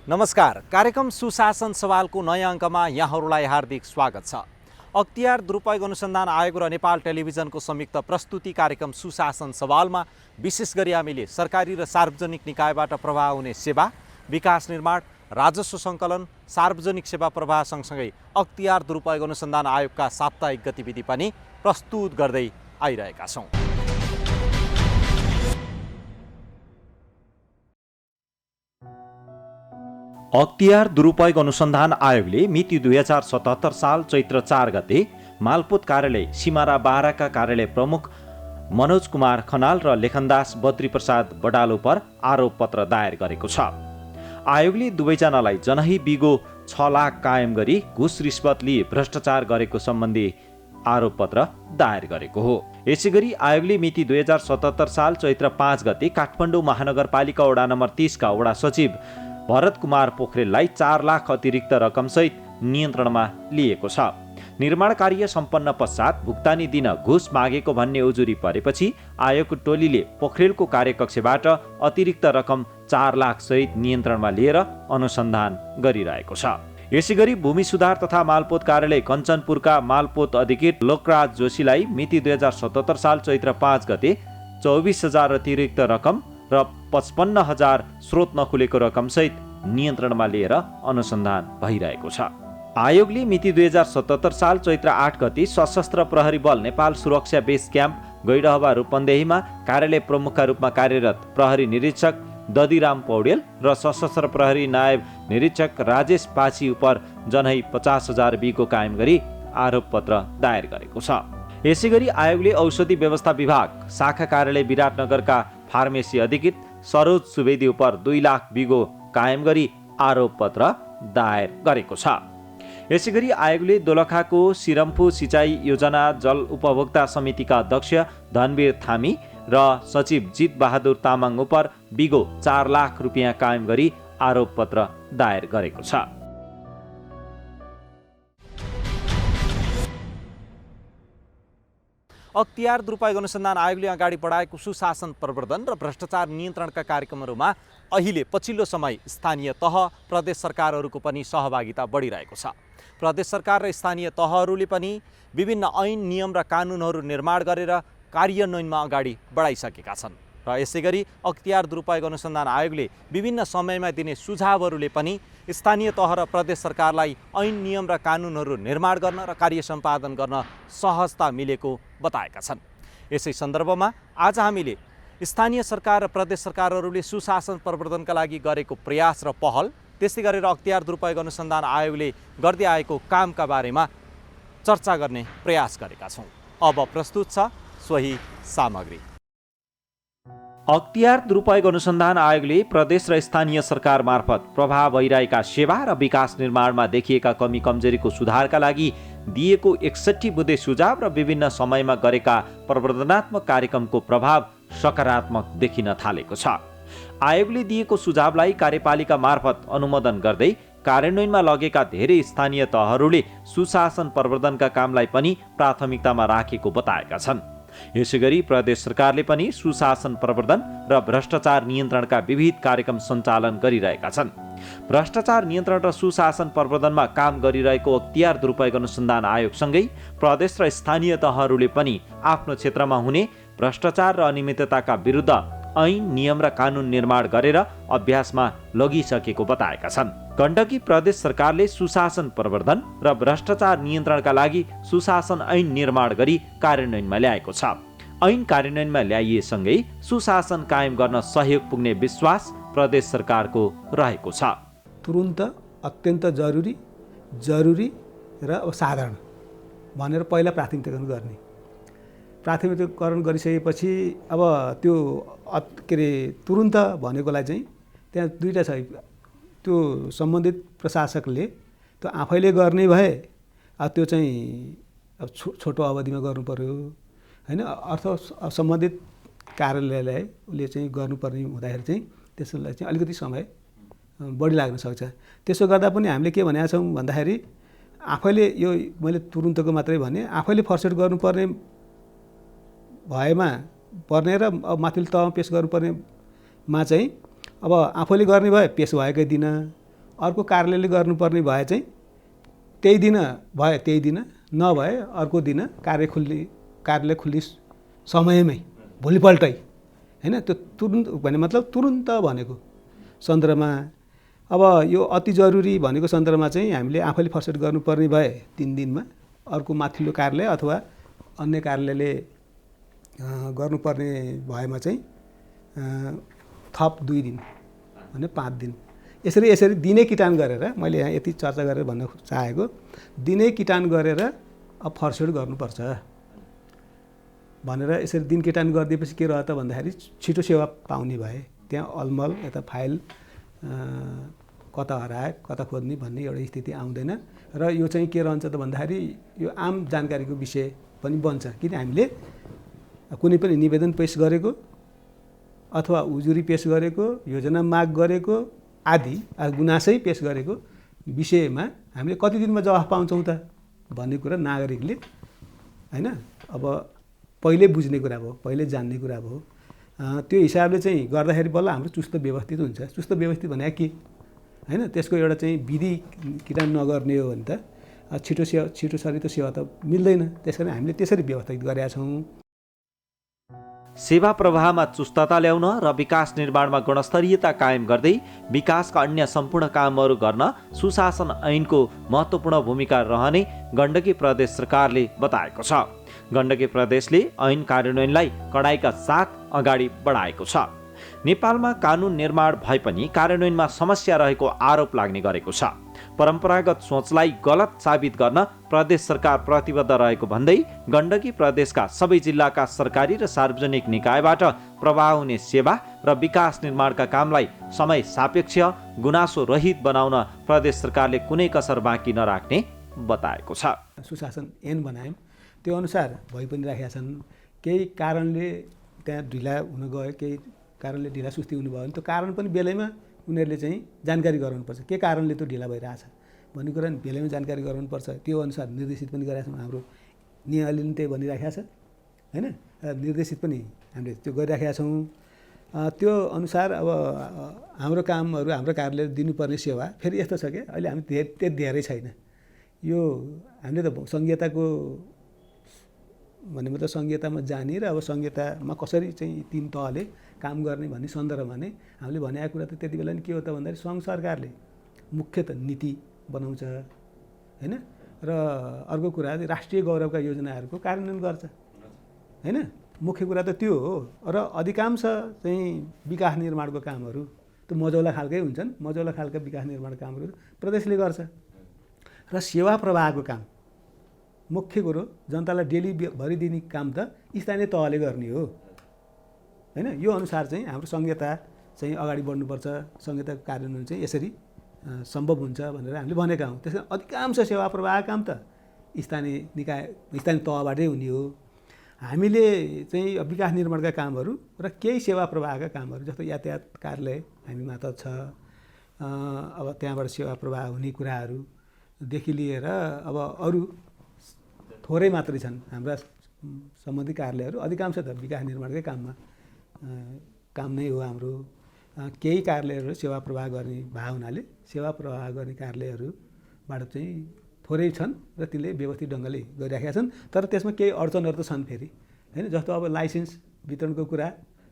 नमस्कार। कार्यक्रम सुशासन सवालको नयाँ अङ्कमा यहाँहरूलाई हार्दिक स्वागत छ। अख्तियार दुरुपयोग अनुसन्धान आयोग र नेपाल टेलिभिजनको संयुक्त प्रस्तुति कार्यक्रम सुशासन सवालमा विशेष गरी हामीले सरकारी र सार्वजनिक निकायबाट प्रवाह हुने सेवा, विकास निर्माण, राजस्व सङ्कलन, सार्वजनिक सेवा प्रवाह सँगसँगै अख्तियार दुरुपयोग अनुसन्धान आयोगका साप्ताहिक गतिविधि पनि प्रस्तुत गर्दै आइरहेका छौँ। अख्तियार दुरुपयोग अनुसन्धान आयोगले मिति 2077 साल चैत्र 4 गते मालपोत कार्यालय सिमारा बाह्रका कार्यालय प्रमुख मनोज कुमार खनाल र लेखनदास बद्री प्रसाद बडालो पर आरोप पत्र दायर गरेको छ। आयोगले दुवैजनालाई जनही बिगो 6 लाख कायम गरी घुस रिश्वत लिए भ्रष्टाचार गरेको सम्बन्धी आरोप पत्र दायर गरेको हो। यसैगरी आयोगले मिति 2077 साल चैत्र 5 गते काठमाडौँ महानगरपालिका वडा नम्बर 30 का वडा सचिव भरत कुमार पोखरेललाई 4 लाख अतिरिक्त रकमसहित नियन्त्रणमा लिएको छ। निर्माण कार्य सम्पन्न पश्चात भुक्तानी दिन घुस मागेको भन्ने उजुरी परेपछि आयोगको टोलीले पोखरेलको कार्यकक्षबाट अतिरिक्त रकम 4 लाख सहित नियन्त्रणमा लिएर अनुसन्धान गरिरहेको छ। यसैगरी भूमि सुधार तथा मालपोत कार्यालय कञ्चनपुरका मालपोत अधिकृत लोकराज जोशीलाई मिति 2077 साल चैत्र 5 गते 24,000 अतिरिक्त रकम र 55,000 स्रोत नखुलेको रकमसहित नियन्त्रणमा लिएर अनुसन्धान भइरहेको छ। आयोगले मिति 2077 साल चैत्र 8 गते सशस्त्र प्रहरी बल नेपाल सुरक्षा बेस क्याम्प गैडहवा रूपन्देहीमा कार्यालय प्रमुखका रूपमा कार्यरत प्रहरी निरीक्षक ददिराम पौडेल र सशस्त्र प्रहरी नायब निरीक्षक राजेश पाची उप जनही 50,000 बिको कायम गरी आरोप पत्र दायर गरेको छ। यसैगरी आयोगले औषधि व्यवस्था विभाग शाखा कार्यालय विराटनगरका फार्मेसी अधिकृत सरोज सुवेदी उप 2 लाख बिगो कायम गरी आरोप पत्र दायर गरेको छ। यसैगरी आयोगले दोलखाको सिरम्फू सिँचाइ योजना जल उपभोक्ता समितिका अध्यक्ष धनवीर थामी र सचिव जित बहादुर तामाङ उप बिगो 4 लाख रुपियाँ कायम गरी आरोप पत्र दायर गरेको छ। अख्तियार दुरुपयोग अनुसन्धान आयोगले अगाडि बढाएको सुशासन प्रवर्धन र भ्रष्टाचार नियन्त्रणका कार्यक्रमहरूमा अहिले पछिल्लो समय स्थानीय तह, प्रदेश सरकारहरूको पनि सहभागिता बढिरहेको छ। प्रदेश सरकार र स्थानीय तहहरूले पनि विभिन्न ऐन, नियम र कानुनहरू निर्माण गरेर कार्यान्वयनमा अगाडि बढाइसकेका छन् र यसैगरी अख्तियार दुरुपयोग अनुसन्धान आयोगले विभिन्न समयमा दिने सुझावहरूले पनि स्थानीय तह र प्रदेश सरकारलाई ऐन, नियम र कानुनहरू निर्माण गर्न र कार्य सम्पादन गर्न सहजता मिलेको बताएका छन्। यसै सन्दर्भमा आज हामीले स्थानीय सरकार र प्रदेश सरकारहरूले सुशासन प्रवर्धनका लागि गरेको प्रयास र पहल, त्यस्तै गरेर अख्तियार दुरुपयोग अनुसन्धान आयोगले गर्दै आएको कामका बारेमा चर्चा गर्ने प्रयास गरेका छौँ। अब प्रस्तुत छ सोही सामग्री। अख्तियार दुरुपयोग अनुसन्धान आयोगले प्रदेश र स्थानीय सरकार मार्फत प्रभाव भइरहेका सेवा र विकास निर्माणमा देखिएका कमी कमजोरीको सुधारका लागि दिएको 61 बुँदे सुझाव र विभिन्न समयमा गरेका प्रवर्धनात्मक कार्यक्रमको प्रभाव सकारात्मक देखिन थालेको छ। आयोगले दिएको सुझावलाई कार्यपालिका मार्फत अनुमोदन गर्दै कार्यान्वयनमा लगेका धेरै स्थानीय तहहरूले सुशासन प्रवर्धनका कामलाई पनि प्राथमिकतामा राखेको बताएका छन्। यसैगरी प्रदेश सरकारले पनि सुशासन प्रवर्धन र भ्रष्टाचार नियन्त्रणका विविध कार्यक्रम सञ्चालन गरिरहेका छन्। भ्रष्टाचार नियन्त्रण र सुशासन प्रवर्धनमा काम गरिरहेको अख्तियार दुरुपयोग अनुसन्धान आयोगसँगै प्रदेश र स्थानीय तहहरूले पनि आफ्नो क्षेत्रमा हुने भ्रष्टाचार र अनियमितताका विरुद्ध ऐन, नियम र कानुन निर्माण गरेर अभ्यासमा लगिसकेको बताएका छन्। गण्डकी प्रदेश सरकारले सुशासन प्रवर्धन र भ्रष्टाचार नियन्त्रणका लागि सुशासन ऐन निर्माण गरी कार्यान्वयनमा ल्याएको छ। ऐन कार्यान्वयनमा ल्याइएसँगै सुशासन कायम गर्न सहयोग पुग्ने विश्वास प्रदेश सरकारको रहेको छ। तुरुन्त अत्यन्त जरुरी र साधारण भनेर पहिला प्राथमिकताकरण गर्ने। प्राथमिकताकरण गरिसकेपछि अब त्यो तुरुन्त भनेकोलाई चाहिँ त्यहाँ दुईवटा छ। त्यो सम्बन्धित प्रशासकले त्यो आफैले गर्ने भए त्यो चाहिँ अब छोटो अवधिमा गर्नु पर्यो हैन, अथवा सम्बन्धित कार्यालयलाई उसले चाहिँ गर्नुपर्ने हुँदाखेरि चाहिँ त्यसलाई चाहिँ अलिकति समय बढी लाग्न सक्छ। त्यसो गर्दा पनि हामीले के भनेका छौँ भन्दाखेरि आफैले यो मैले तुरुन्तको मात्रै भने आफैले फर्सेट गर्नुपर्ने भएमा पर्ने र माथिल्लो तहमा पेस गर्नुपर्नेमा चाहिँ अब आफैले गर्ने भए पेस भएकै दिन अर्को कार्यालयले गर्नुपर्ने भए चाहिँ त्यही दिन भए त्यही दिन, नभए अर्को दिन कार्यालय खुल्ने समयमै भोलिपल्टै, होइन? त्यो तुरुन्त भन्ने मतलब तुरुन्त भनेको सन्दर्भमा। अब यो अति जरुरी भनेको सन्दर्भमा चाहिँ हामीले आफैले फर्स्ट एड गर्नुपर्ने भए 3 दिनमा, अर्को माथिल्लो कार्यालय अथवा अन्य कार्यालयले गर्नुपर्ने भएमा चाहिँ थप 2 दिन भने 5 दिन, यसरी दिनै किटान गरेर, मैले यहाँ यति चर्चा गरेर भन्न चाहेको, दिनै किटान गरेर अब फर्स्ट एड गर्नुपर्छ भनेर यसरी दिन किटान गरिदिएपछि के रह्यो त भन्दाखेरि छिटो सेवा पाउने भए। त्यहाँ अलमल यता फाइल कता हराए कता खोज्ने भन्ने एउटा स्थिति आउँदैन। र यो चाहिँ के रहन्छ त भन्दाखेरि यो आम जानकारीको विषय पनि बन्छ, किन हामीले कुनै पनि निवेदन पेश गरेको अथवा उजुरी पेश गरेको, योजना माग गरेको आदि गुनासै पेश गरेको विषयमा हामीले कति दिनमा जवाफ पाउँछौँ त भन्ने कुरा नागरिकले, होइन, अब पहिले बुझ्ने कुरा भयो, पहिले जान्ने कुरा भयो। त्यो हिसाबले चाहिँ गर्दाखेरि बल्ल हाम्रो चुस्त व्यवस्थित हुन्छ। चुस्त व्यवस्थित भने के, होइन? त्यसको एउटा चाहिँ विधि किटान नगर्ने हो भने त छिटो सरी त सेवा त मिल्दैन। त्यसकारण हामीले त्यसरी व्यवस्थित गरेका छौँ। सेवा प्रवाहमा चुस्तता ल्याउन र विकास निर्माणमा गुणस्तरीयता कायम गर्दै विकासका अन्य सम्पूर्ण कामहरू गर्न सुशासन ऐनको महत्त्वपूर्ण भूमिका रहने गण्डकी प्रदेश सरकारले बताएको छ। गण्डकी प्रदेशले ऐन कार्यान्वयनलाई कडाइका साथ अगाडि बढाएको छ। नेपालमा कानुन निर्माण भए पनि कार्यान्वयनमा समस्या रहेको आरोप लाग्ने गरेको छ। परम्परागत सोचलाई गलत साबित गर्न प्रदेश सरकार प्रतिबद्ध रहेको भन्दै गण्डकी प्रदेशका सबै जिल्लाका सरकारी र सार्वजनिक निकायबाट प्रवाह हुने सेवा र विकास निर्माणका कामलाई समय सापेक्ष गुनासो रहित बनाउन प्रदेश सरकारले कुनै कसर बाँकी नराख्ने बताएको छ। सुशासन ऐन बनायौँ, त्यो अनुसार भइ पनि राखेका छन्। केही कारणले त्यहाँ ढिला हुन गयो, केही कारणले ढिला सुस्ती हुनुभयो भने त्यो कारण पनि बेलैमा उनीहरूले चाहिँ जानकारी गराउनुपर्छ। के कारणले त्यो ढिला भइरहेछ भन्ने कुरा बेलैमा जानकारी गराउनुपर्छ। त्यो अनुसार निर्देशित पनि गरेका छौँ। हाम्रो नियमले पनि त्यही भनिराखेका छ, होइन? निर्देशित पनि हामीले त्यो गरिराखेका छौँ। त्यो अनुसार अब हाम्रो कामहरू, हाम्रो कार्यालयले दिनुपर्ने सेवा फेरि यस्तो छ कि अहिले हामी त्यति धेरै छैन। यो हामीले त सङ्घीयताको भन्ने मतलब सङ्घीयतामा जाने र अब सङ्घीयतामा कसरी चाहिँ 3 तहले काम गर्ने भन्ने सन्दर्भमा नै हामीले भनेको कुरा त त्यति बेला नि के हो त भन्दाखेरि सङ्घ सरकारले मुख्यत नीति बनाउँछ, होइन? र अर्को कुरा राष्ट्रिय गौरवका योजनाहरूको कार्यान्वयन गर्छ, होइन? मुख्य कुरा त त्यो हो। र अधिकांश चाहिँ विकास निर्माणको कामहरू त मजौला खालकै हुन्छन्। मजौला खालका विकास निर्माण कामहरू प्रदेशले गर्छ। र सेवा प्रवाहको काम मुख्य कुरो जनतालाई डेली भरिदिने काम त स्थानीय तहले गर्ने हो, होइन? यो अनुसार चाहिँ हाम्रो सङ्घीयता चाहिँ अगाडि बढ्नुपर्छ। सङ्घीयताको कार्यान्वयन चाहिँ यसरी सम्भव हुन्छ भनेर हामीले भनेका हौँ। त्यसमा अधिकांश सेवा प्रवाह काम त स्थानीय निकाय, स्थानीय तहबाटै हुने हो। हामीले चाहिँ विकास निर्माणका कामहरू र केही सेवा प्रवाहका कामहरू जस्तो यातायात कार्यालय हामी मात्र छ, अब त्यहाँबाट सेवा प्रवाह हुने कुराहरूदेखि लिएर अब अरू थोरै मात्रै छन् हाम्रा सम्बन्धित कार्यालयहरू। अधिकांश त विकास निर्माणकै काम नै हो हाम्रो। केही कार्यालयहरू सेवा प्रवाह गर्ने भए हुनाले सेवा प्रवाह गर्ने कार्यालयहरूबाट चाहिँ थोरै छन् र तिनले व्यवस्थित ढङ्गले गरिराखेका छन्। तर त्यसमा केही अडचनहरू त छन् फेरि, होइन? जस्तो अब लाइसेन्स वितरणको कुरा,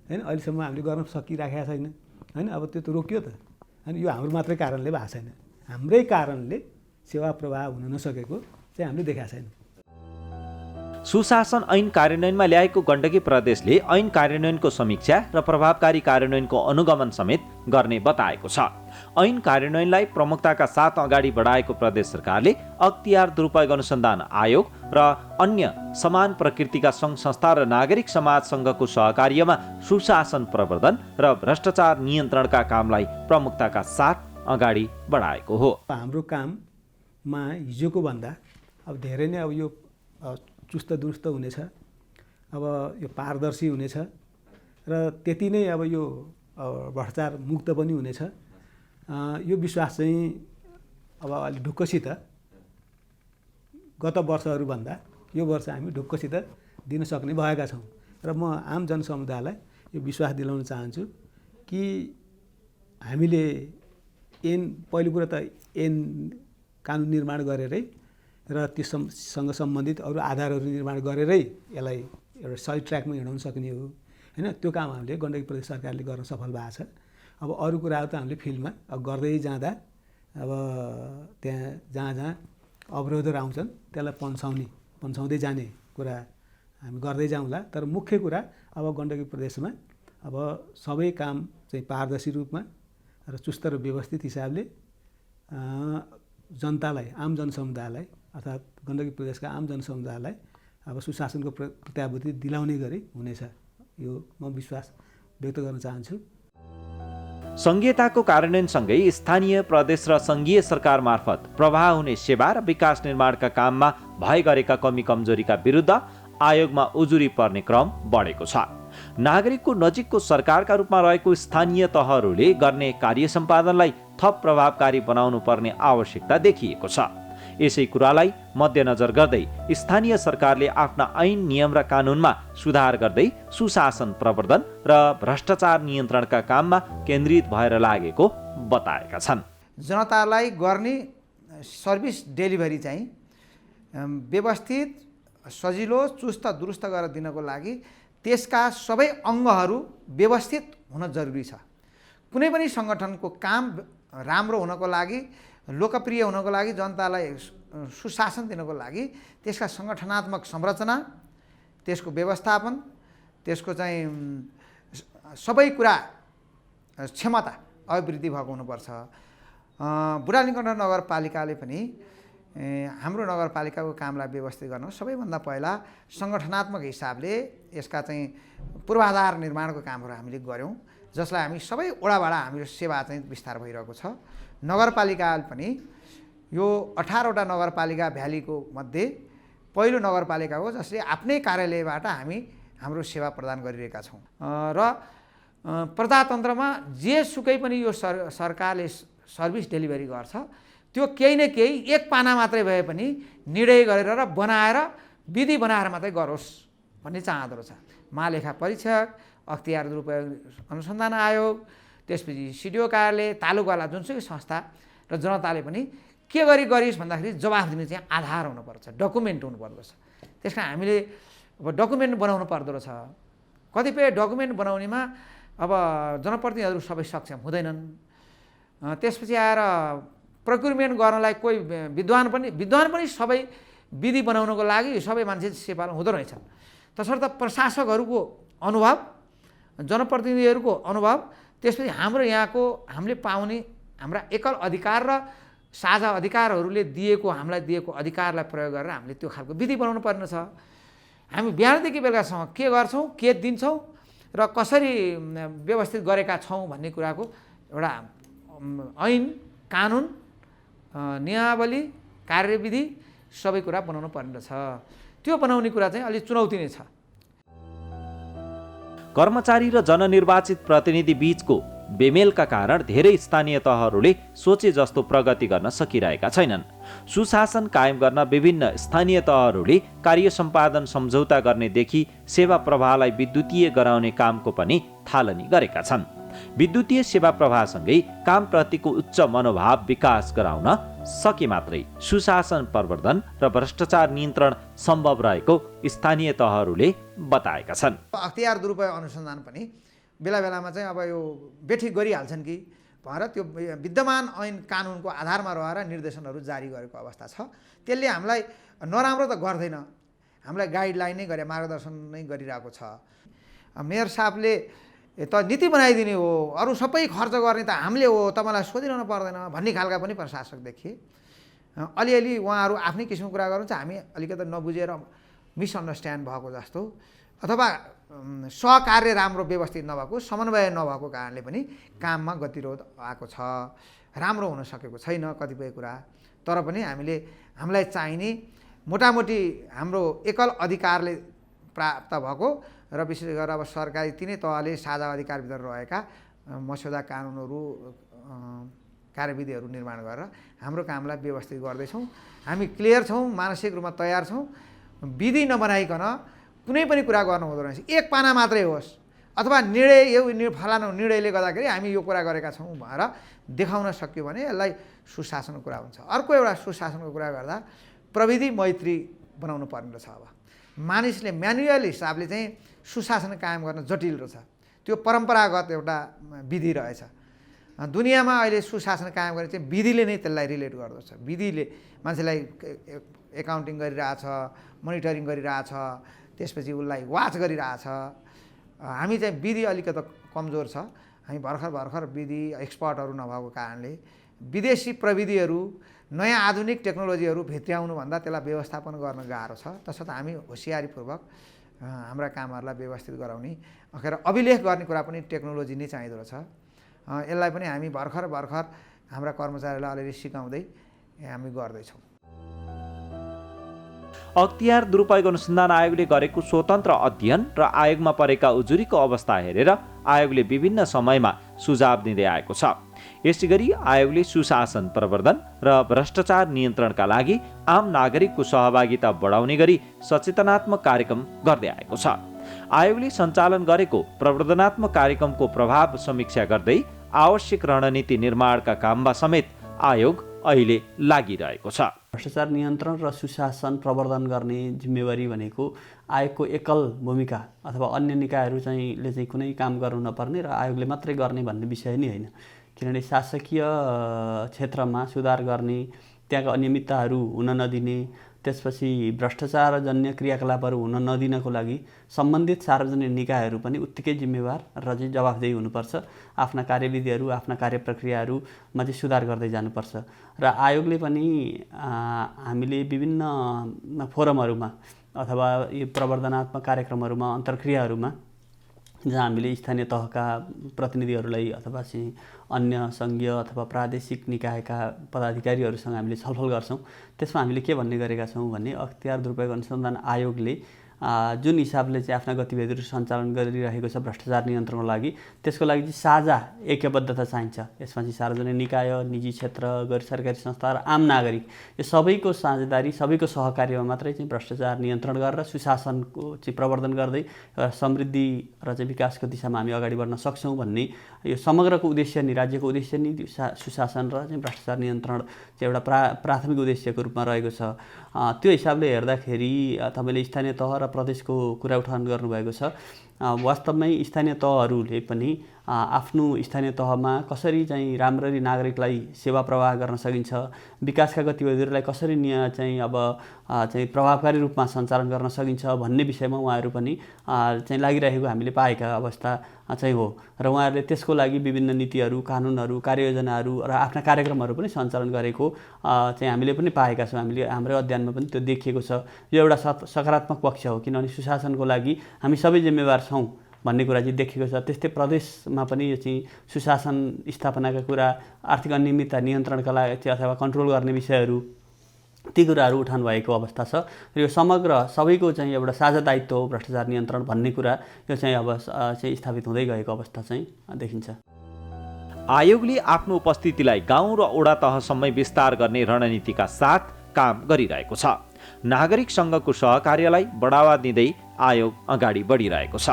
होइन? अहिलेसम्म हामीले गर्न सकिराखेका छैन, होइन? अब त्यो त रोकियो त, होइन? यो हाम्रो मात्रै कारणले भएको छैन, हाम्रै कारणले सेवा प्रवाह हुन नसकेको चाहिँ हामीले देखाएको छैन। सुशासन ऐन कार्यान्वयनमा ल्याएको गण्डकी प्रदेशले ऐन कार्यान्वयनको समीक्षा र प्रभावकारी कार्यान्वयनको अनुगमन समेत गर्ने बताएको छ। ऐन कार्यान्वयनलाई प्रमुखताका साथ अगाडि बढाएको प्रदेश सरकारले अख्तियार दुरुपयोग अनुसन्धान आयोग र अन्य समान प्रकृतिका सङ्घ संस्था र नागरिक समाजसँगको सहकार्यमा सुशासन प्रवर्धन र भ्रष्टाचार नियन्त्रणका कामलाई प्रमुखताका साथ अगाडि बढाएको हो। हाम्रो काममा हिजोको भन्दा अब धेरै नै अब यो चुस्त दुरुस्त हुनेछ, अब यो पारदर्शी हुनेछ र त्यति नै अब यो भ्रष्टाचार मुक्त पनि हुनेछ। यो विश्वास चाहिँ अब अलि ढुक्कसित गत वर्षहरूभन्दा यो वर्ष हामी ढुक्कसित दिन सक्ने भएका छौँ। र म आम जनसमुदायलाई यो विश्वास दिलाउन चाहन्छु कि हामीले पहिलो कुरा त ऐन कानुन निर्माण गरेरै र त्यससँग सम्बन्धित अरू आधारहरू निर्माण गरेरै यसलाई एउटा सही ट्र्याकमा हिँडाउन सक्ने हो होइन। त्यो काम हामीले गण्डकी प्रदेश सरकारले गर्न सफल भएको छ। अब अरू कुराहरू त हामीले फिल्डमा अब गर्दै जाँदा अब त्यहाँ जहाँ अवरोधहरू आउँछन् त्यसलाई पन्साउँदै जाने कुरा हामी गर्दै जाउँला। तर मुख्य कुरा अब गण्डकी प्रदेशमा अब सबै काम चाहिँ पारदर्शी रूपमा र चुस्त र व्यवस्थित हिसाबले जनतालाई, आम जनसमुदायलाई अर्थात् गण्डकी प्रदेशका आम जनसमुदायलाई अब सुशासनको प्रत्याभूति दिलाउने गरी हुनेछ, यो म विश्वास व्यक्त गर्न चाहन्छु। संघीयताको कार्यान्वयनसँगै स्थानीय, प्रदेश र सङ्घीय सरकार मार्फत प्रवाह हुने सेवा र विकास निर्माणका काममा भए गरेका कमी कमजोरीका विरुद्ध आयोगमा उजुरी पर्ने क्रम बढेको छ। नागरिकको नजिकको सरकारका रूपमा रहेको स्थानीय तहहरूले गर्ने कार्य सम्पादनलाई थप प्रभावकारी बनाउनु पर्ने आवश्यकता देखिएको छ। यसै कुरालाई मध्यनजर गर्दै स्थानीय सरकारले आफ्ना ऐन, नियम र कानुनमा सुधार गर्दै सुशासन प्रवर्धन र भ्रष्टाचार नियन्त्रणका काममा केन्द्रित भएर लागेको बताएका छन्। जनतालाई गर्ने सर्भिस डेलिभरी चाहिँ व्यवस्थित, सजिलो, चुस्त दुरुस्त गरेर दिनको लागि त्यसका सबै अङ्गहरू व्यवस्थित हुन जरुरी छ। कुनै पनि सङ्गठनको काम राम्रो हुनको लागि, लोकप्रिय हुनको लागि, जनतालाई सुशासन दिनको लागि त्यसका सङ्गठनात्मक संरचना, त्यसको व्यवस्थापन, त्यसको चाहिँ सबै कुरा क्षमता अभिवृद्धि भएको हुनुपर्छ। बुढालिङ्गडा नगरपालिकाले पनि हाम्रो नगरपालिकाको कामलाई व्यवस्थित गर्न सबैभन्दा पहिला सङ्गठनात्मक हिसाबले यसका चाहिँ पूर्वाधार निर्माणको कामहरू हामीले गऱ्यौँ, जसलाई हामी सबै वडाबाट हाम्रो सेवा चाहिँ विस्तार भइरहेको छ। नगरपालिका पनि यो 18वटा नगरपालिका भ्यालीको मध्ये पहिलो नगरपालिका हो जसले आफ्नै कार्यालयबाट हामी हाम्रो सेवा प्रदान गरिरहेका छौँ। र प्रजातन्त्रमा जेसुकै पनि यो सरकारले सर्भिस डेलिभरी गर्छ, त्यो केही न केही एक पाना मात्रै भए पनि निर्णय गरेर र बनाएर विधि बनाएर मात्रै गरोस् भन्ने चाहँदो रहेछ। महालेखा परीक्षक, अख्तियार दुरुपयोग अनुसन्धान आयोग, त्यसपछि सिडिओ कार्यालय, तालुकावाला जुनसुकै संस्था र जनताले पनि के गरिस् भन्दाखेरि जवाफ दिने चाहिँ आधार हुनुपर्छ, डकुमेन्ट हुनुपर्दछ। त्यस कारण हामीले अब डकुमेन्ट बनाउनु पर्दो रहेछ। कतिपय डकुमेन्ट बनाउनेमा अब जनप्रतिनिधिहरू सबै सक्षम हुँदैनन्। त्यसपछि आएर प्रोक्युरमेन्ट गर्नलाई कोही विद्वान पनि सबै विधि बनाउनको लागि सबै मान्छे सेवा हुँदो रहेछन्। तसर्थ प्रशासकहरूको अनुभव, जनप्रतिनिधिहरूको अनुभव, त्यसपछि हाम्रो यहाँको हामीले पाउने हाम्रा एकल अधिकार र साझा अधिकारहरूले हामीलाई दिएको अधिकारलाई प्रयोग गरेर हामीले त्यो खालको विधि बनाउनु पर्ने छ। हामी बिहानदेखि बेलुकासम्म के गर्छौँ, के दिन्छौँ र कसरी व्यवस्थित गरेका छौँ भन्ने कुराको एउटा ऐन, कानुन, नियमावली, कार्यविधि सबै कुरा बनाउनु पर्ने छ। त्यो बनाउने कुरा चाहिँ अलि चुनौती नै छ। कर्मचारी र जननिर्वाचित प्रतिनिधि बीचको बेमेलका कारण धेरै स्थानीय तहहरूले सोचे जस्तो प्रगति गर्न सकिरहेका छैनन्। सुशासन कायम गर्न विभिन्न स्थानीय तहहरूले कार्य सम्पादन सम्झौता गर्नेदेखि सेवा प्रवाहलाई विद्युतीय गराउने कामको पनि थालनी गरेका छन्। विद्युतीय सेवा प्रवाहसँगै कामप्रतिको उच्च मनोभाव विकास गराउन सके मात्रै सुशासन प्रवर्धन र भ्रष्टाचार नियन्त्रण सम्भव रहेको स्थानीय तहहरूले बताएका छन्। अख्तियार दुरुपयोग अनुसन्धान पनि बेला बेलामा चाहिँ अब यो बेठिक गरिहाल्छन् कि भनेर त्यो विद्यमान ऐन कानुनको आधारमा रहेर निर्देशनहरू जारी गरेको अवस्था छ। त्यसले हामीलाई नराम्रो त गर्दैन, हामीलाई गाइडलाइन नै गरे, मार्गदर्शन नै गरिरहेको छ। मेयर साहबले त नीति बनाइदिने हो, अरू सबै खर्च गर्ने त हामीले हो, तपाईँलाई सोधिरहनु पर्दैन भन्ने खालका पनि प्रशासक देखिए। अलिअलि उहाँहरू आफ्नै किसिमको कुरा गर्नुहुन्छ, हामी अलिकति नबुझेर मिसअन्डरस्ट्यान्ड भएको जस्तो अथवा सहकार्य राम्रो व्यवस्थित नभएको, समन्वय नभएको कारणले पनि काममा गतिरोध आएको छ, राम्रो हुन सकेको छैन कतिपय कुरा। तर पनि हामीलाई चाहिने मोटामोटी हाम्रो एकल अधिकारले प्राप्त भएको र विशेष गरेर अब सरकारी तिनै तहले साझा अधिकारभित्र रहेका मस्यौदा कानुनहरू, कार्यविधिहरू निर्माण गरेर हाम्रो कामलाई व्यवस्थित गर्दैछौँ। हामी क्लियर छौँ, मानसिक रूपमा तयार छौँ। विधि नबनाइकन कुनै पनि कुरा गर्नु हुँदो रहेछ। एक पाना मात्रै होस् अथवा निर्णय फलानु निर्णयले गर्दाखेरि हामी यो कुरा गरेका छौँ भनेर देखाउन सक्यो भने यसलाई सुशासनको कुरा हुन्छ। अर्को एउटा सुशासनको कुरा गर्दा प्रविधि मैत्री बनाउनु पर्ने रहेछ। अब मानिसले म्यानुअल हिसाबले चाहिँ सुशासन कायम गर्न जटिल रहेछ, त्यो परम्परागत एउटा विधि रहेछ। दुनियाँमा अहिले सुशासन कायम गर्ने चाहिँ विधिले नै त्यसलाई रिलेट गर्दछ। विधिले मान्छेलाई एकाउन्टिङ गरिरहेछ, मोनिटरिङ गरिरहेछ, त्यसपछि उसलाई वाच गरिरहेछ। हामी चाहिँ विधि अलिकति कमजोर छ। हामी भर्खर विधि एक्सपर्टहरू नभएको कारणले विदेशी प्रविधिहरू नयाँ आधुनिक टेक्नोलोजीहरू भित्र्याउनुभन्दा त्यसलाई व्यवस्थापन गर्न गाह्रो छ। तसर्थ हामी होसियारीपूर्वक हाम्रा कामहरूलाई व्यवस्थित गराउने अखेर अभिलेख गर्ने कुरा पनि टेक्नोलोजी नै चाहिँदो रहेछ। यसलाई पनि हामी भर्खर हाम्रा कर्मचारीलाई अलिअलि सिकाउँदै हामी गर्दैछौँ। अख्तियार दुरुपयोग अनुसन्धान आयोगले गरेको स्वतन्त्र अध्ययन र आयोगमा परेका उजुरीको अवस्था हेरेर आयोगले विभिन्न समयमा सुझाव दिँदै आएको छ। यसैगरी आयोगले सुशासन प्रवर्धन र भ्रष्टाचार नियन्त्रणका लागि आम नागरिकको सहभागिता बढाउने गरी सचेतनात्मक कार्यक्रम गर्दै आएको छ। आयोगले सञ्चालन गरेको प्रवर्धनात्मक कार्यक्रमको प्रभाव समीक्षा गर्दै आवश्यक रणनीति निर्माणका काममा समेत आयोग अहिले लागिरहेको छ। भ्रष्टाचार नियन्त्रण र सुशासन प्रवर्धन गर्ने जिम्मेवारी भनेको आयोगको एकल भूमिका अथवा अन्य निकायहरू चाहिँ कुनै काम गर्नु नपर्ने र आयोगले मात्रै गर्ने भन्ने विषय नै होइन। किनभने शासकीय क्षेत्रमा सुधार गर्ने, त्यहाँका अनियमितताहरू हुन नदिने, त्यसपछि भ्रष्टाचारजन्य क्रियाकलापहरू हुन नदिनको लागि सम्बन्धित सार्वजनिक निकायहरू पनि उत्तिकै जिम्मेवार र चाहिँ जवाफदेही हुनुपर्छ। आफ्ना कार्यविधिहरू, आफ्ना कार्यप्रक्रियाहरूमा चाहिँ सुधार गर्दै जानुपर्छ। र आयोगले पनि हामीले विभिन्न फोरमहरूमा अथवा यो प्रवर्धनात्मक कार्यक्रमहरूमा, अन्तर्क्रियाहरूमा जहाँ हामीले स्थानीय तहका प्रतिनिधिहरूलाई अथवा चाहिँ अन्य सङ्घीय अथवा प्रादेशिक निकायका पदाधिकारीहरूसँग हामीले छलफल गर्छौँ। त्यसमा हामीले के भन्ने गरेका छौँ भने अख्तियार दुरुपयोग अनुसन्धान आयोगले जुन हिसाबले चाहिँ आफ्ना गतिविधिहरू सञ्चालन गरिरहेको छ भ्रष्टाचार नियन्त्रणको लागि, त्यसको लागि चाहिँ साझा ऐक्यबद्धता चाहिन्छ। यसमा चाहिँ सार्वजनिक निकाय, निजी क्षेत्र, गैर सरकारी संस्था र आम नागरिक यो सबैको साझेदारी, सबैको सहकार्यमा मात्रै चाहिँ भ्रष्टाचार नियन्त्रण गरेर सुशासनको चाहिँ प्रवर्धन गर्दै समृद्धि र चाहिँ विकासको दिशामा हामी अगाडि बढ्न सक्छौँ भन्ने यो समग्रको उद्देश्य नि, राज्यको उद्देश्य नि सुशासन र चाहिँ भ्रष्टाचार नियन्त्रण चाहिँ एउटा प्राथमिक उद्देश्यको रूपमा रहेको छ। त्यो हिसाबले हेर्दाखेरि तपाईँले स्थानीय तह र प्रदेशको कुरा उठान गर्नुभएको छ। वास्तवमै स्थानीय तहहरूले पनि आफ्नो स्थानीय तहमा कसरी चाहिँ राम्ररी नागरिकलाई सेवा प्रवाह गर्न सकिन्छ, विकासका गतिविधिहरूलाई कसरी चाहिँ अब चाहिँ प्रभावकारी रूपमा सञ्चालन गर्न सकिन्छ भन्ने विषयमा उहाँहरू पनि चाहिँ लागिरहेको हामीले पाएका अवस्था चाहिँ हो। र उहाँहरूले त्यसको लागि विभिन्न नीतिहरू, कानुनहरू, कार्ययोजनाहरू र आफ्ना कार्यक्रमहरू पनि सञ्चालन गरेको चाहिँ हामीले पनि पाएका छौँ। हामीले हाम्रो अध्ययनमा पनि त्यो देखिएको छ। यो एउटा सकारात्मक पक्ष हो, किनभने सुशासनको लागि हामी सबै जिम्मेवार छौँ भन्ने कुरा चाहिँ देखेको छ। त्यस्तै प्रदेशमा पनि यो चाहिँ सुशासन स्थापनाका कुरा, आर्थिक अनियमितता नियन्त्रणका लागि अथवा कन्ट्रोल गर्ने विषयहरू, ती कुराहरू उठान भएको अवस्था छ। र यो समग्र सबैको चाहिँ एउटा साझा दायित्व हो भ्रष्टाचार नियन्त्रण भन्ने कुरा यो चाहिँ अब चाहिँ स्थापित हुँदै गएको अवस्था चाहिँ देखिन्छ। आयोगले आफ्नो उपस्थितिलाई गाउँ र ओडा तहसम्मै विस्तार गर्ने रणनीतिका साथ काम गरिरहेको छ। नागरिक सङ्घको सहकार्यलाई बढावा दिँदै आयोग अगाडि बढिरहेको छ।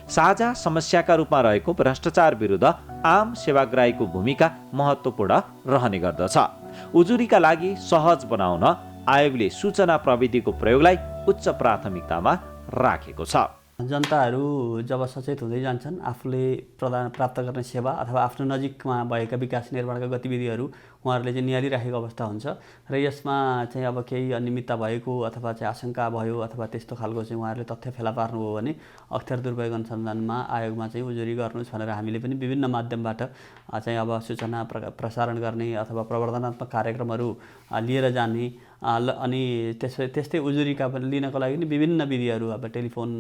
साझा समस्याका रूपमा रहेको भ्रष्टाचार विरुद्ध आम सेवाग्राहीको भूमिका महत्त्वपूर्ण रहने गर्दछ। उजुरीका लागि सहज बनाउन आयोगले सूचना प्रविधिको प्रयोगलाई उच्च प्राथमिकतामा राखेको छ। जनताहरू जब सचेत हुँदै जान्छन्, आफूले प्राप्त गर्ने सेवा अथवा आफ्नो नजिकमा भएका विकास निर्माणका गतिविधिहरू उहाँहरूले चाहिँ निहालिराखेको अवस्था हुन्छ। र यसमा चाहिँ अब केही अनियमितता भएको अथवा चाहिँ आशंका भयो अथवा त्यस्तो खालको चाहिँ उहाँहरूले तथ्य फेला पार्नुभयो भने अख्तियार दुरुपयोग अनुसन्धानमा आयोगमा चाहिँ उजुरी गर्नुहोस् भनेर हामीले पनि विभिन्न माध्यमबाट चाहिँ अब सूचना प्रसारण गर्ने अथवा प्रवर्धनात्मक कार्यक्रमहरू लिएर जाने अनि त्यस्तै उजुरीका लिनको लागि नि विभिन्न विधिहरू अब टेलिफोन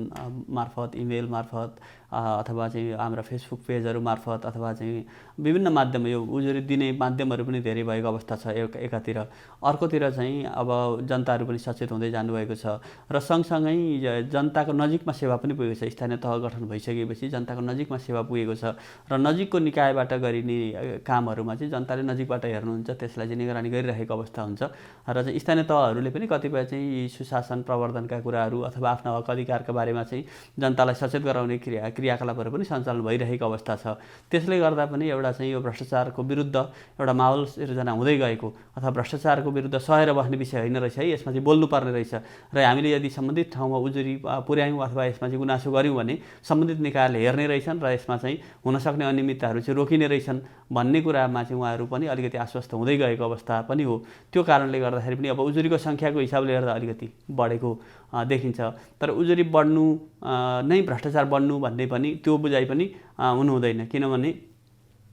मार्फत, इमेल मार्फत अथवा चाहिँ हाम्रा फेसबुक पेजहरू मार्फत अथवा चाहिँ विभिन्न माध्यम, यो उजुरी दिने माध्यमहरू पनि धेरै भएको अवस्था छ एकातिर। अर्कोतिर चाहिँ अब जनताहरू पनि सचेत हुँदै जानुभएको छ र सँगसँगै जनताको नजिकमा सेवा पनि पुगेको छ। स्थानीय तह गठन भइसकेपछि जनताको नजिकमा सेवा पुगेको छ र नजिकको निकायबाट गरिने कामहरूमा चाहिँ जनताले नजिकबाट हेर्नुहुन्छ, त्यसलाई चाहिँ निगरानी गरिरहेको अवस्था हुन्छ। र चाहिँ स्थानीय तहहरूले पनि कतिपय चाहिँ सुशासन प्रवर्धनका कुराहरू अथवा आफ्ना हक अधिकारका बारेमा चाहिँ जनतालाई सचेत गराउने क्रियाकलापहरू पनि सञ्चालन भइरहेको अवस्था छ। त्यसले गर्दा पनि एउटा चाहिँ यो भ्रष्टाचारको विरुद्ध एउटा माहौल सिर्जना हुँदै गएको अथवा भ्रष्टाचारको विरुद्ध सहेर बस्ने विषय होइन रहेछ है, यसमा चाहिँ बोल्नुपर्ने रहेछ र हामीले यदि सम्बन्धित ठाउँमा उजुरी पुर्यायौँ अथवा यसमा चाहिँ गुनासो गऱ्यौँ भने सम्बन्धित निकायले हेर्ने रहेछन् र यसमा चाहिँ हुनसक्ने अनियमितताहरू चाहिँ रोकिने रहेछन् भन्ने कुरामा चाहिँ उहाँहरू पनि अलिकति आश्वस्त हुँदै गएको अवस्था पनि हो। त्यो कारणले गर्दाखेरि पनि अब उजुरीको सङ्ख्याको हिसाबले हेर्दा अलिकति बढेको देखिन्छ, तर उजुरी बढ्नु नै भ्रष्टाचार बढ्नु भन्ने पनि त्यो बुझाइ पनि हुनु हुँदैन। किनभने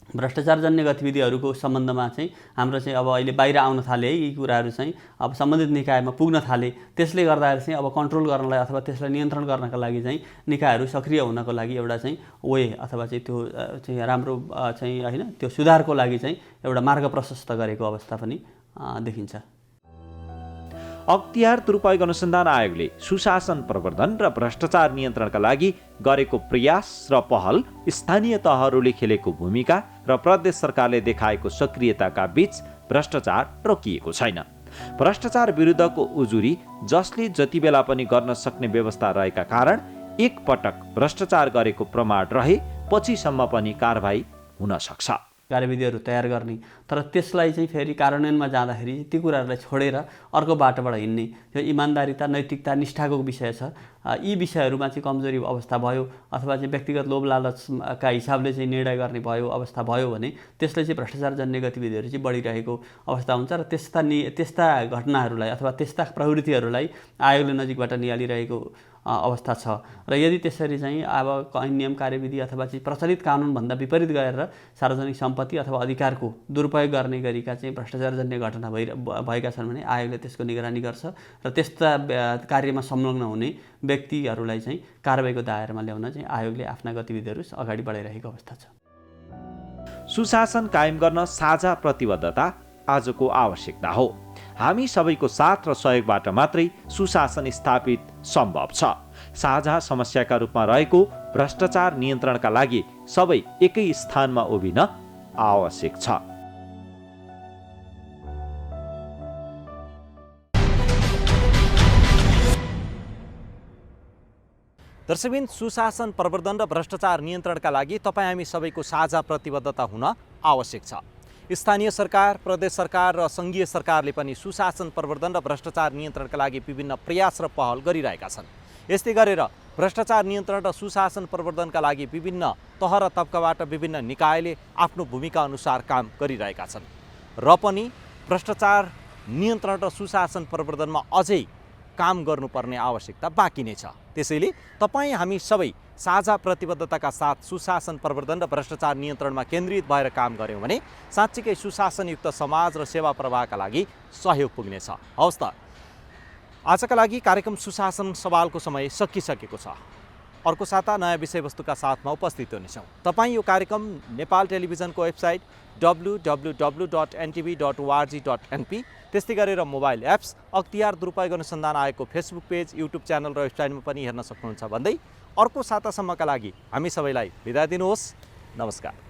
भ्रष्टाचारजन्य गतिविधिहरूको सम्बन्धमा चाहिँ हाम्रो चाहिँ अब अहिले बाहिर आउन थाले है, यी कुराहरू चाहिँ अब सम्बन्धित निकायमा पुग्न थाले। त्यसले गर्दाखेरि चाहिँ अब कन्ट्रोल गर्नलाई अथवा त्यसलाई नियन्त्रण गर्नका लागि चाहिँ निकायहरू सक्रिय हुनको लागि एउटा चाहिँ वे अथवा चाहिँ त्यो चाहिँ राम्रो चाहिँ होइन त्यो सुधारको लागि चाहिँ एउटा मार्ग प्रशस्त गरेको अवस्था पनि देखिन्छ। अख्तियार दुरुपयोग अनुसन्धान आयोगले सुशासन प्रवर्धन र भ्रष्टाचार नियन्त्रणका लागि गरेको प्रयास र पहल, स्थानीय तहहरूले खेलेको भूमिका र प्रदेश सरकारले देखाएको सक्रियताका बीच भ्रष्टाचार रोकिएको छैन। भ्रष्टाचार विरुद्धको उजुरी जसले जति बेला पनि गर्न सक्ने व्यवस्था रहेका कारण एक पटक भ्रष्टाचार गरेको प्रमाण रहे पछिसम्म पनि कारबाही हुन सक्छ। कार्यविधिहरू तयार गर्ने, तर त्यसलाई चाहिँ फेरि कार्यान्वयनमा जाँदाखेरि ती कुराहरूलाई छोडेर अर्को बाटोबाट हिँड्ने, त्यो इमान्दारिता, नैतिकता, निष्ठाको विषय छ। यी विषयहरूमा चाहिँ कमजोरी अवस्था भयो अथवा चाहिँ व्यक्तिगत लोभ लालचका हिसाबले चाहिँ निर्णय गर्ने अवस्था भयो भने त्यसले चाहिँ भ्रष्टाचारजन्य गतिविधिहरू चाहिँ बढिरहेको अवस्था हुन्छ र त्यस्ता घटनाहरूलाई अथवा त्यस्ता प्रवृत्तिहरूलाई आयोगले नजिकबाट निहालिरहेको अवस्था छ। र यदि त्यसरी चाहिँ अब नियम कार्यविधि अथवा चाहिँ प्रचलित कानुनभन्दा विपरीत गरेर सार्वजनिक सम्पत्ति अथवा अधिकारको दुरुपयोग गर्ने गरीका चाहिँ भ्रष्टाचारजन्य घटना भएका छन् भने आयोगले त्यसको निगरानी गर्छ र त्यस्ता कार्यमा संलग्न हुने व्यक्तिहरूलाई चाहिँ कारबाहीको दायरामा ल्याउन चाहिँ आयोगले आफ्ना गतिविधिहरू अगाडि बढाइरहेको अवस्था छ। सुशासन कायम गर्न साझा प्रतिबद्धता आजको आवश्यकता हो। हामी सबैको साथ र सहयोगबाट मात्रै सुशासन स्थापित सम्भव छ। साझा समस्याका रूपमा रहेको भ्रष्टाचार नियन्त्रणका लागि सबै एकै स्थानमा उभिन आवश्यक छ। दर्शकबिन, सुशासन प्रवर्धन र भ्रष्टाचार नियन्त्रणका लागि तपाईँ हामी सबैको साझा प्रतिबद्धता हुन आवश्यक छ। स्थानीय सरकार, प्रदेश सरकार र सङ्घीय सरकारले पनि सुशासन प्रवर्धन र भ्रष्टाचार नियन्त्रणका लागि विभिन्न प्रयास र पहल गरिरहेका छन्। यस्तै गरेर भ्रष्टाचार नियन्त्रण र सुशासन प्रवर्धनका लागि विभिन्न तह र तबकाबाट विभिन्न निकायले आफ्नो भूमिका अनुसार काम गरिरहेका छन् र पनि भ्रष्टाचार नियन्त्रण र सुशासन प्रवर्धनमा अझै काम गर्नुपर्ने आवश्यकता बाँकी नै छ। त्यसैले तपाईँ हामी सबै साझा प्रतिबद्धताका साथ सुशासन प्रवर्धन र भ्रष्टाचार नियन्त्रणमा केन्द्रित भएर काम गऱ्यौँ भने साँच्चीकै सुशासनयुक्त समाज र सेवा प्रवाहका लागि सहयोग पुग्नेछ। हवस् त, आजका लागि कार्यक्रम सुशासन सवालको समय सकिसकेको छ। अर्को साता नयाँ विषयवस्तुका साथमा उपस्थित हुनेछौँ। तपाईँ यो कार्यक्रम नेपाल टेलिभिजनको वेबसाइट www.ntv.org.np, त्यस्तै गरेर मोबाइल एप्स, अख्तियार दुरुपयोग अनुसन्धान आयोगको फेसबुक पेज, युट्युब च्यानल र वेबसाइटमा पनि हेर्न सक्नुहुन्छ भन्दै अर्को सातासम्मका लागि हामी सबैलाई बिदा दिनुहोस्। नमस्कार।